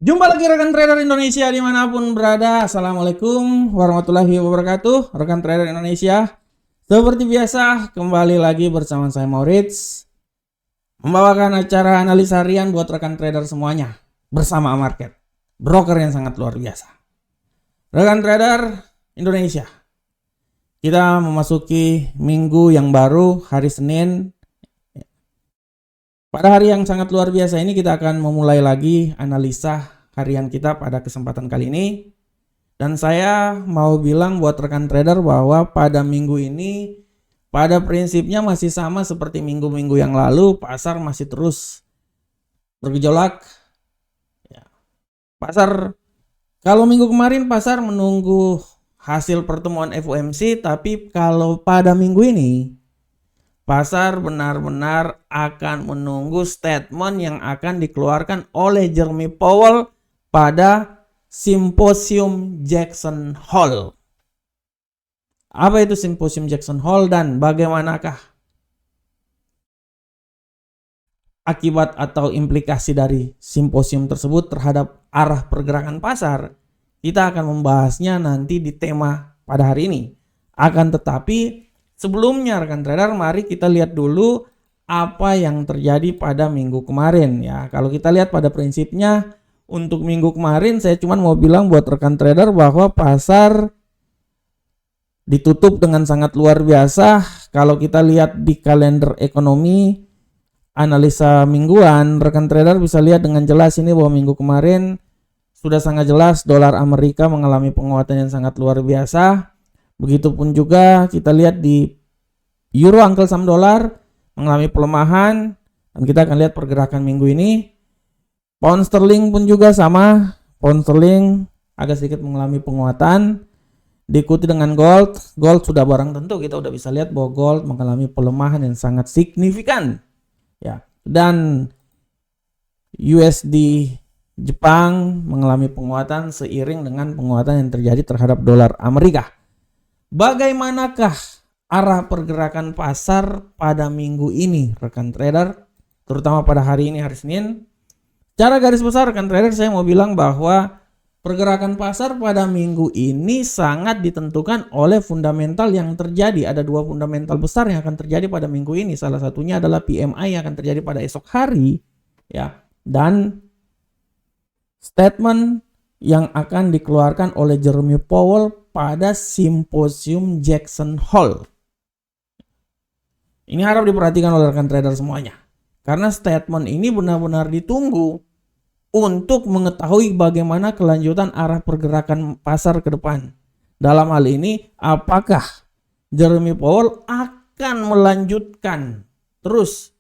Jumpa lagi rekan trader Indonesia dimanapun berada. Assalamualaikum warahmatullahi wabarakatuh. Rekan trader Indonesia, seperti biasa kembali lagi bersama saya Maurits, membawakan acara analisa harian buat rekan trader semuanya bersama Market, broker yang sangat luar biasa. Rekan trader Indonesia, kita memasuki minggu yang baru, hari Senin. Pada hari yang sangat luar biasa ini kita akan memulai lagi analisa harian kita pada kesempatan kali ini. Dan saya mau bilang buat rekan trader bahwa pada minggu ini pada prinsipnya masih sama seperti minggu-minggu yang lalu. Pasar masih terus bergejolak ya. Pasar, kalau minggu kemarin pasar menunggu hasil pertemuan FOMC, tapi kalau pada minggu ini pasar benar-benar akan menunggu statement yang akan dikeluarkan oleh Jeremy Powell pada Simposium Jackson Hole. Apa itu Simposium Jackson Hole dan bagaimanakah akibat atau implikasi dari simposium tersebut terhadap arah pergerakan pasar? Kita akan membahasnya nanti di tema pada hari ini. Akan tetapi sebelumnya rekan trader, mari kita lihat dulu apa yang terjadi pada minggu kemarin ya. Kalau kita lihat pada prinsipnya untuk minggu kemarin saya cuma mau bilang buat rekan trader bahwa pasar ditutup dengan sangat luar biasa. Kalau kita lihat di kalender ekonomi analisa mingguan, rekan trader bisa lihat dengan jelas ini bahwa minggu kemarin sudah sangat jelas dolar Amerika mengalami penguatan yang sangat luar biasa. Begitupun juga kita lihat di euro angkel saham dolar mengalami pelemahan, dan kita akan lihat pergerakan minggu ini. Pound sterling pun juga sama, pound sterling agak sedikit mengalami penguatan, diikuti dengan gold. Gold sudah barang tentu, kita udah bisa lihat bahwa gold mengalami pelemahan yang sangat signifikan ya. Dan USD Jepang mengalami penguatan seiring dengan penguatan yang terjadi terhadap dolar Amerika. Bagaimanakah arah pergerakan pasar pada minggu ini rekan trader, terutama pada hari ini hari Senin? Cara garis besar rekan trader, saya mau bilang bahwa pergerakan pasar pada minggu ini sangat ditentukan oleh fundamental yang terjadi. Ada dua fundamental besar yang akan terjadi pada minggu ini. Salah satunya adalah PMI yang akan terjadi pada esok hari ya, dan statement yang akan dikeluarkan oleh Jeremy Powell pada Simposium Jackson Hole. Ini harap diperhatikan oleh rekan trader semuanya, karena statement ini benar-benar ditunggu untuk mengetahui bagaimana kelanjutan arah pergerakan pasar ke depan. Dalam hal ini, apakah Jeremy Powell akan melanjutkan terus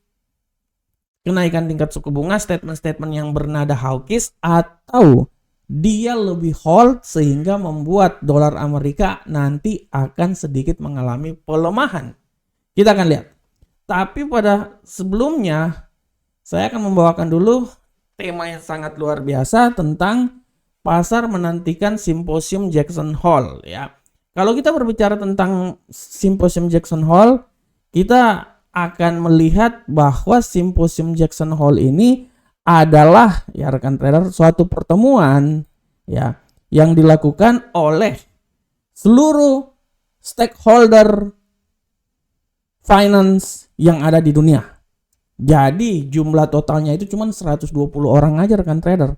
kenaikan tingkat suku bunga, statement-statement yang bernada hawkish, atau dia lebih hold sehingga membuat dolar Amerika nanti akan sedikit mengalami pelemahan. Kita akan lihat. Tapi pada sebelumnya saya akan membawakan dulu tema yang sangat luar biasa tentang pasar menantikan Simposium Jackson Hole ya. Kalau kita berbicara tentang Simposium Jackson Hole, kita akan melihat bahwa Simposium Jackson Hole ini adalah ya rekan trader suatu pertemuan ya yang dilakukan oleh seluruh stakeholder finance yang ada di dunia. Jadi jumlah totalnya itu cuma 120 orang aja rekan trader.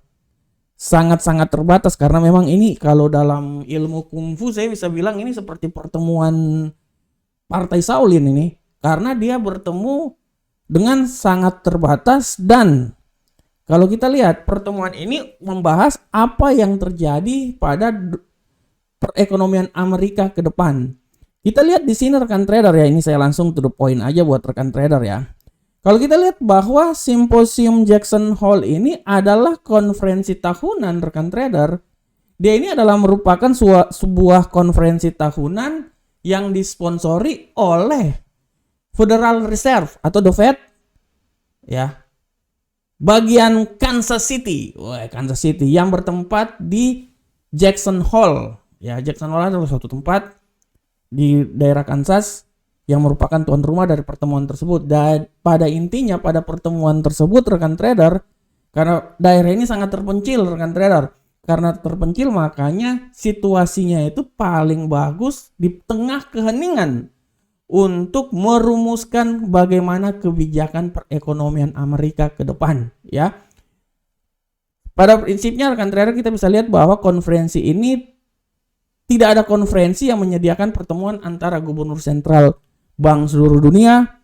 Sangat-sangat terbatas karena memang ini kalau dalam ilmu kungfu saya bisa bilang ini seperti pertemuan partai Shaolin ini. Karena dia bertemu dengan sangat terbatas, dan kalau kita lihat pertemuan ini membahas apa yang terjadi pada perekonomian Amerika ke depan. Kita lihat di sini rekan trader ya, ini saya langsung to the point aja buat rekan trader ya. Kalau kita lihat bahwa Simposium Jackson Hole ini adalah konferensi tahunan rekan trader. Dia ini adalah merupakan sebuah konferensi tahunan yang disponsori oleh Federal Reserve atau The Fed ya, bagian Kansas City. Kansas City yang bertempat di Jackson Hole ya. Jackson Hole adalah suatu tempat di daerah Kansas yang merupakan tuan rumah dari pertemuan tersebut. Dan pada intinya pada pertemuan tersebut rekan trader, Karena daerah ini sangat terpencil rekan trader. Karena terpencil makanya situasinya itu paling bagus di tengah keheningan untuk merumuskan bagaimana kebijakan perekonomian Amerika ke depan, ya. Pada prinsipnya rekan trader kita bisa lihat bahwa konferensi ini tidak ada konferensi yang menyediakan pertemuan antara gubernur sentral bank seluruh dunia,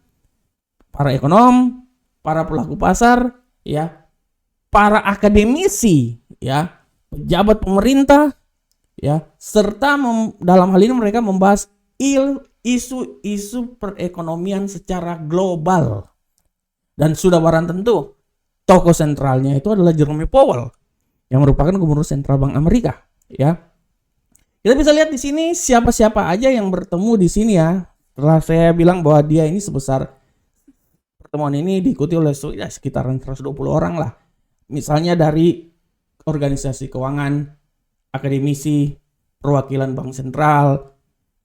para ekonom, para pelaku pasar, ya, para akademisi, ya, pejabat pemerintah, ya, serta dalam hal ini mereka membahas isu-isu perekonomian secara global. Dan sudah barang tentu tokoh sentralnya itu adalah Jerome Powell yang merupakan gubernur sentral bank Amerika, ya. Kita bisa lihat di sini siapa-siapa aja yang bertemu di sini, ya. Setelah saya bilang bahwa dia ini sebesar pertemuan ini diikuti oleh sekitaran 120 orang lah. Misalnya dari organisasi keuangan, akademisi, perwakilan bank sentral,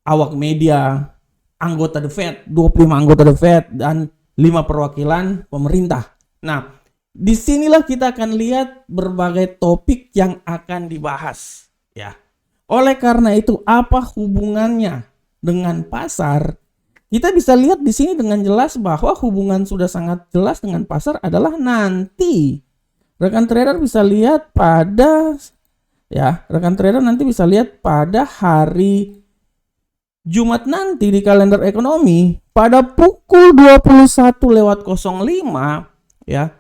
awak media, anggota The Fed, 25 anggota The Fed, dan 5 perwakilan pemerintah. Nah, disinilah kita akan lihat berbagai topik yang akan dibahas, ya. Oleh karena itu, apa hubungannya dengan pasar? Kita bisa lihat di sini dengan jelas bahwa hubungan sudah sangat jelas dengan pasar adalah nanti. Rekan trader bisa lihat pada, ya, rekan trader nanti bisa lihat pada hari Jumat nanti di kalender ekonomi pada pukul 21:05, ya,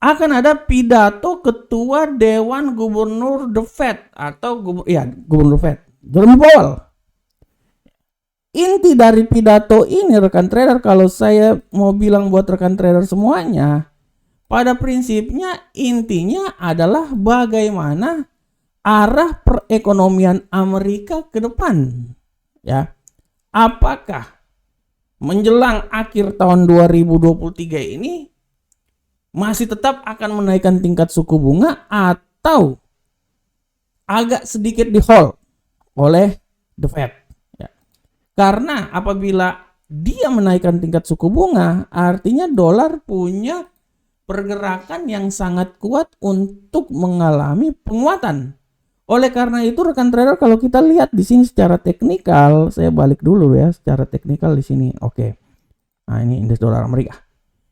akan ada pidato ketua Dewan Gubernur The Fed atau Gubernur Fed, Jerome Powell. Inti dari pidato ini rekan trader, kalau saya mau bilang buat rekan trader semuanya, pada prinsipnya intinya adalah bagaimana arah perekonomian Amerika ke depan, ya. Apakah menjelang akhir tahun 2023 ini masih tetap akan menaikkan tingkat suku bunga atau agak sedikit di hold oleh The Fed, ya. Karena apabila dia menaikkan tingkat suku bunga, artinya dolar punya pergerakan yang sangat kuat untuk mengalami penguatan. Oleh karena itu rekan trader, kalau kita lihat di sini secara teknikal, saya balik dulu ya, secara teknikal di sini. Oke. Nah, ini indeks dolar Amerika.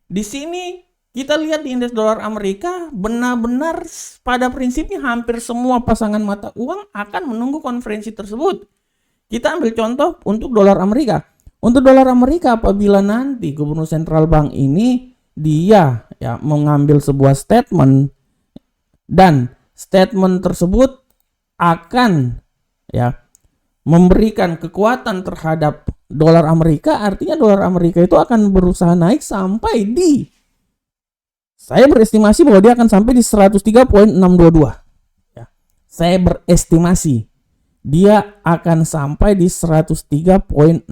Di sini kita lihat di indeks dolar Amerika benar-benar pada prinsipnya hampir semua pasangan mata uang akan menunggu konferensi tersebut. Kita ambil contoh untuk dolar Amerika. Untuk dolar Amerika, apabila nanti gubernur sentral bank ini dia, ya, mengambil sebuah statement dan statement tersebut akan, ya, memberikan kekuatan terhadap dolar Amerika, artinya dolar Amerika itu akan berusaha naik sampai di, saya berestimasi bahwa dia akan sampai di 103.622, ya. Saya berestimasi dia akan sampai di 103.622.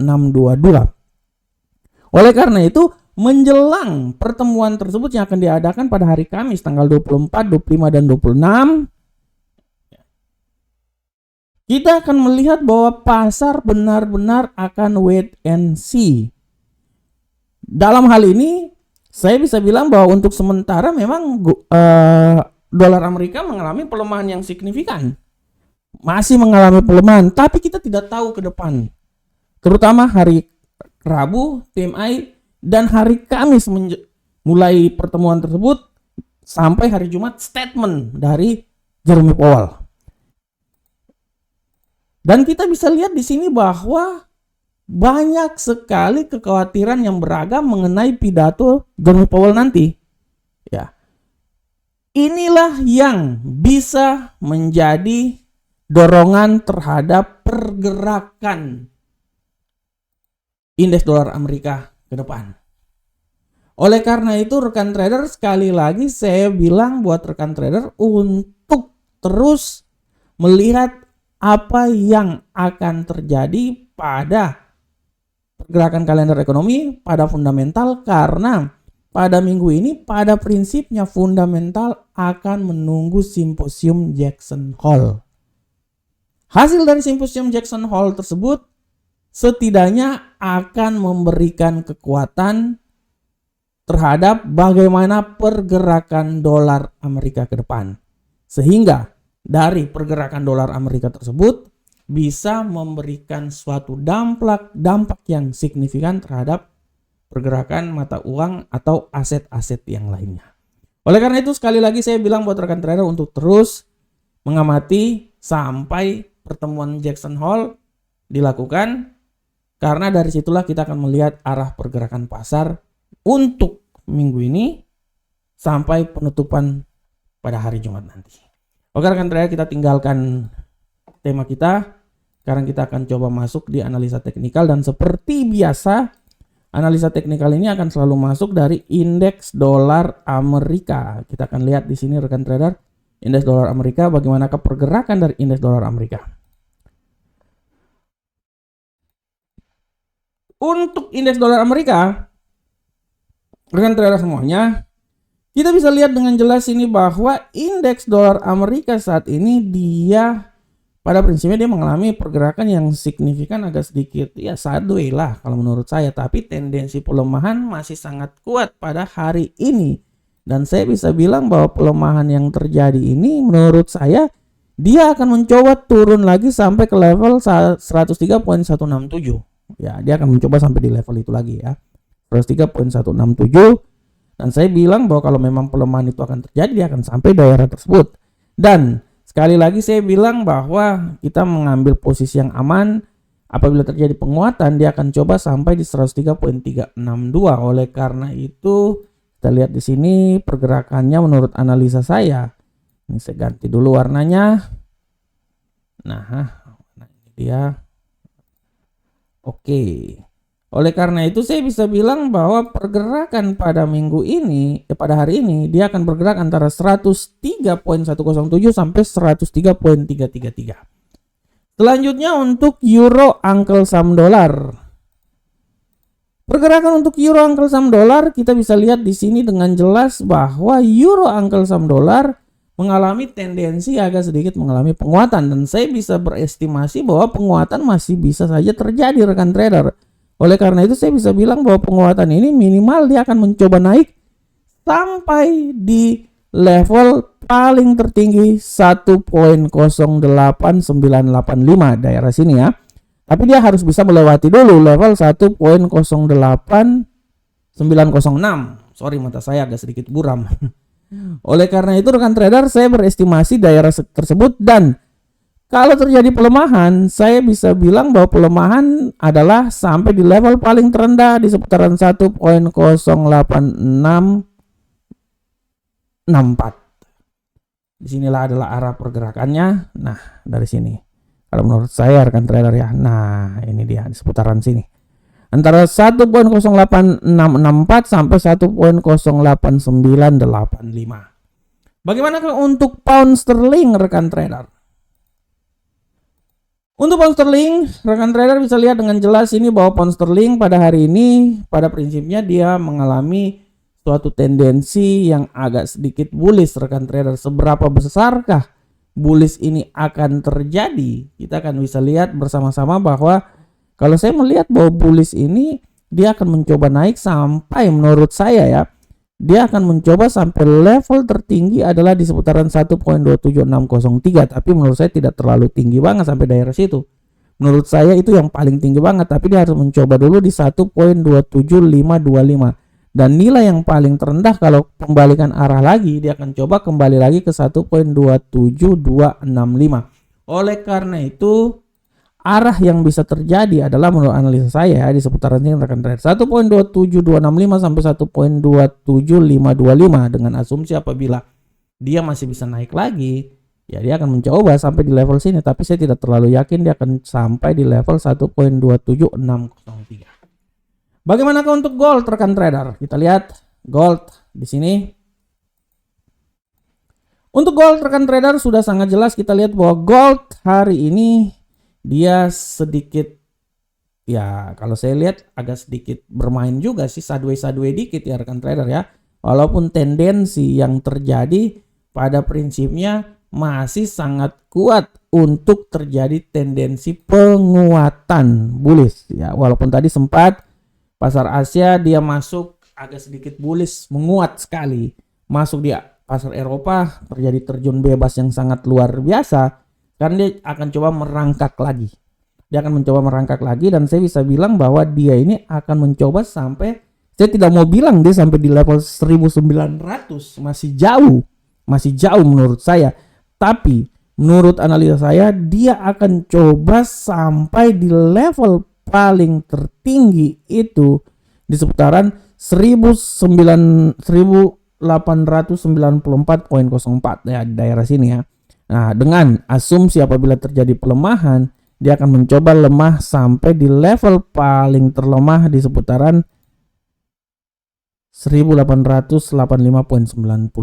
Oleh karena itu, menjelang pertemuan tersebut yang akan diadakan pada hari Kamis tanggal 24, 25 dan 26, kita akan melihat bahwa pasar benar-benar akan wait and see. Dalam hal ini, saya bisa bilang bahwa untuk sementara memang dolar Amerika mengalami pelemahan yang signifikan. Masih mengalami pelemahan, tapi kita tidak tahu ke depan. Terutama hari Rabu, PMI, dan hari Kamis mulai pertemuan tersebut sampai hari Jumat statement dari Jerome Powell. Dan kita bisa lihat di sini bahwa banyak sekali kekhawatiran yang beragam mengenai pidato Jerome Powell nanti. Ya. Inilah yang bisa menjadi dorongan terhadap pergerakan indeks dolar Amerika ke depan. Oleh karena itu rekan trader, sekali lagi saya bilang buat rekan trader untuk terus melihat apa yang akan terjadi pada pergerakan kalender ekonomi, pada fundamental, karena pada minggu ini pada prinsipnya fundamental akan menunggu simposium Jackson Hole. Hasil dari simposium Jackson Hole tersebut setidaknya akan memberikan kekuatan terhadap bagaimana pergerakan dolar Amerika ke depan. Sehingga dari pergerakan dolar Amerika tersebut bisa memberikan suatu dampak yang signifikan terhadap pergerakan mata uang atau aset-aset yang lainnya. Oleh karena itu sekali lagi saya bilang buat rekan trader untuk terus mengamati sampai pertemuan Jackson Hole dilakukan, karena dari situlah kita akan melihat arah pergerakan pasar untuk minggu ini sampai penutupan pada hari Jumat nanti. Oke rekan trader, kita tinggalkan tema kita. Sekarang kita akan coba masuk di analisa teknikal, dan seperti biasa analisa teknikal ini akan selalu masuk dari indeks dolar Amerika. Kita akan lihat di sini rekan trader, indeks dolar Amerika, bagaimanakah pergerakan dari indeks dolar Amerika. Untuk indeks dolar Amerika, rekan trader semuanya, kita bisa lihat dengan jelas ini bahwa indeks dolar Amerika saat ini dia pada prinsipnya dia mengalami pergerakan yang signifikan, agak sedikit ya sideways lah kalau menurut saya, tapi tendensi pelemahan masih sangat kuat pada hari ini. Dan saya bisa bilang bahwa pelemahan yang terjadi ini menurut saya dia akan mencoba turun lagi sampai ke level 103.167. Ya, dia akan mencoba sampai di level itu lagi ya. 103.167. Dan saya bilang bahwa kalau memang pelemahan itu akan terjadi, dia akan sampai daerah tersebut. Dan sekali lagi saya bilang bahwa kita mengambil posisi yang aman. Apabila terjadi penguatan, dia akan coba sampai di 103.362. Oleh karena itu, kita lihat di sini pergerakannya menurut analisa saya. Ini saya ganti dulu warnanya. Nah, ini dia. Oke. Oleh karena itu saya bisa bilang bahwa pergerakan pada minggu ini, pada hari ini dia akan bergerak antara 103.107 sampai 103.333. Selanjutnya untuk euro uncle sum dollar. Pergerakan untuk euro uncle sum dollar kita bisa lihat di sini dengan jelas bahwa euro uncle sum dollar mengalami tendensi agak sedikit mengalami penguatan, dan saya bisa berestimasi bahwa penguatan masih bisa saja terjadi rekan trader. Oleh karena itu saya bisa bilang bahwa penguatan ini minimal dia akan mencoba naik sampai di level paling tertinggi 1.08985 daerah sini ya. Tapi dia harus bisa melewati dulu level 1.08906. Sorry, mata saya agak sedikit buram. Oleh karena itu rekan trader, saya berestimasi daerah tersebut, dan kalau terjadi pelemahan, saya bisa bilang bahwa pelemahan adalah sampai di level paling terendah di seputaran 1.08664. Disinilah adalah arah pergerakannya. Nah, dari sini. Kalau menurut saya rekan trader ya. Nah, ini dia di seputaran sini. Antara 1.08664 sampai 1.08985. Bagaimanakah untuk pound sterling rekan trader? Untuk pound sterling, rekan trader bisa lihat dengan jelas ini bahwa pound sterling pada hari ini pada prinsipnya dia mengalami suatu tendensi yang agak sedikit bullish rekan trader. Seberapa besarkah bullish ini akan terjadi? Kita akan bisa lihat bersama-sama bahwa kalau saya melihat bahwa bullish ini dia akan mencoba naik sampai, menurut saya ya, dia akan mencoba sampai level tertinggi adalah di seputaran 1.27603. Tapi menurut saya tidak terlalu tinggi banget sampai daerah situ. Menurut saya itu yang paling tinggi banget, tapi dia harus mencoba dulu di 1.27525. Dan nilai yang paling terendah kalau pembalikan arah lagi, dia akan coba kembali lagi ke 1.27265. Oleh karena itu arah yang bisa terjadi adalah menurut analisa saya di seputaran ini rekan trader 1.27265 sampai 1.27525, dengan asumsi apabila dia masih bisa naik lagi ya dia akan mencoba sampai di level sini, tapi saya tidak terlalu yakin dia akan sampai di level 1.27603. Bagaimanakah untuk gold rekan trader? Kita lihat gold di sini. Untuk gold rekan trader sudah sangat jelas, kita lihat bahwa gold hari ini dia sedikit ya, kalau saya lihat agak sedikit bermain juga sih, sideways dikit ya rekan trader ya. Walaupun tendensi yang terjadi pada prinsipnya masih sangat kuat untuk terjadi tendensi penguatan bullish ya. Walaupun tadi sempat pasar Asia dia masuk agak sedikit bullish, menguat sekali. Masuk di pasar Eropa, terjadi terjun bebas yang sangat luar biasa. Karena dia akan coba merangkak lagi. Dia akan mencoba merangkak lagi dan saya bisa bilang bahwa dia ini akan mencoba sampai, saya tidak mau bilang dia sampai di level 1900, masih jauh menurut saya. Tapi menurut analisa saya dia akan coba sampai di level paling tertinggi itu di seputaran 1894.04 ya, di daerah sini ya. Nah, dengan asumsi apabila terjadi pelemahan, dia akan mencoba lemah sampai di level paling terlemah di seputaran 1885.97.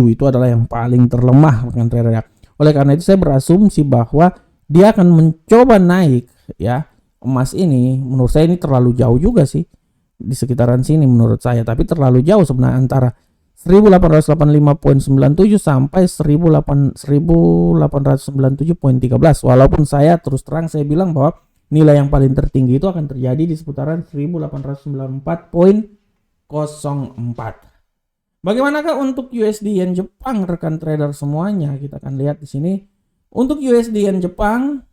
Itu adalah yang paling terlemah rekan trader ya. Oleh karena itu saya berasumsi bahwa dia akan mencoba naik ya. Emas ini menurut saya ini terlalu jauh juga sih, di sekitaran sini menurut saya, tapi terlalu jauh sebenarnya antara 1885.97 sampai 1897.13. Walaupun saya terus terang saya bilang bahwa nilai yang paling tertinggi itu akan terjadi di seputaran 1894.04. Bagaimanakah untuk USD Yen Jepang rekan trader semuanya? Kita akan lihat di sini. Untuk USD Yen Jepang,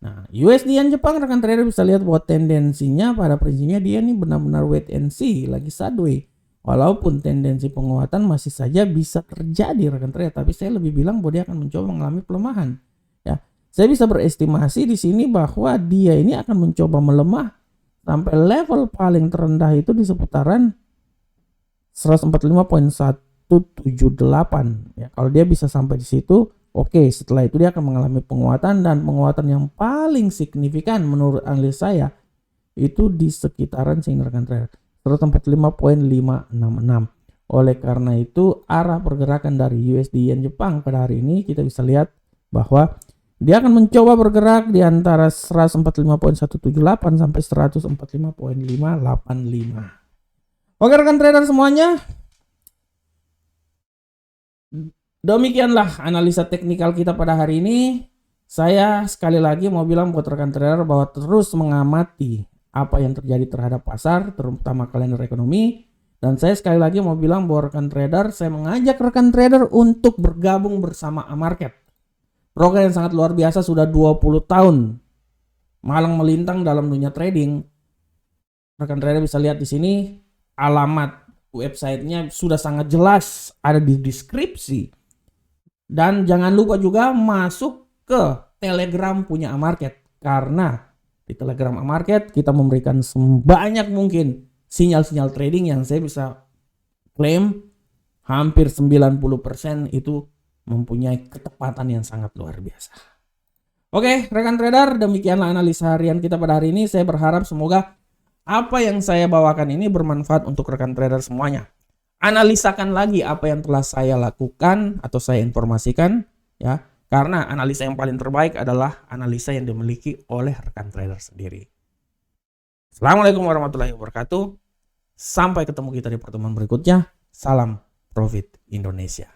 nah USD Yen Jepang rekan trader bisa lihat bahwa tendensinya pada prinsipnya dia ini benar-benar wait and see, lagi sideways. Walaupun tendensi penguatan masih saja bisa terjadi rekan trader, tapi saya lebih bilang bahwa dia akan mencoba mengalami pelemahan. Ya, saya bisa berestimasi di sini bahwa dia ini akan mencoba melemah sampai level paling terendah itu di seputaran 145.178. Ya, kalau dia bisa sampai di situ, oke. Setelah itu dia akan mengalami penguatan, dan penguatan yang paling signifikan menurut analis saya itu di sekitaran sini rekan trader. 145.566. Oleh karena itu arah pergerakan dari USD Yen Jepang pada hari ini kita bisa lihat bahwa dia akan mencoba bergerak di antara 145.178 sampai 145.585. Oke rekan trader semuanya, demikianlah analisa teknikal kita pada hari ini. Saya sekali lagi mau bilang buat rekan trader bahwa terus mengamati apa yang terjadi terhadap pasar, terutama kalender ekonomi. Dan saya sekali lagi mau bilang bahwa rekan trader, saya mengajak rekan trader untuk bergabung bersama Amarket. Program yang sangat luar biasa, sudah 20 tahun malang melintang dalam dunia trading. Rekan trader bisa lihat di sini, alamat websitenya sudah sangat jelas ada di deskripsi. Dan jangan lupa juga masuk ke Telegram punya Amarket, karena di Telegram Amarket kita memberikan sebanyak mungkin sinyal-sinyal trading yang saya bisa klaim hampir 90% itu mempunyai ketepatan yang sangat luar biasa. Oke, rekan trader, demikianlah analisa harian kita pada hari ini. Saya berharap semoga apa yang saya bawakan ini bermanfaat untuk rekan trader semuanya. Analisakan lagi apa yang telah saya lakukan atau saya informasikan ya. Karena analisa yang paling terbaik adalah analisa yang dimiliki oleh rekan trader sendiri. Assalamualaikum warahmatullahi wabarakatuh. Sampai ketemu kita di pertemuan berikutnya. Salam Profit Indonesia.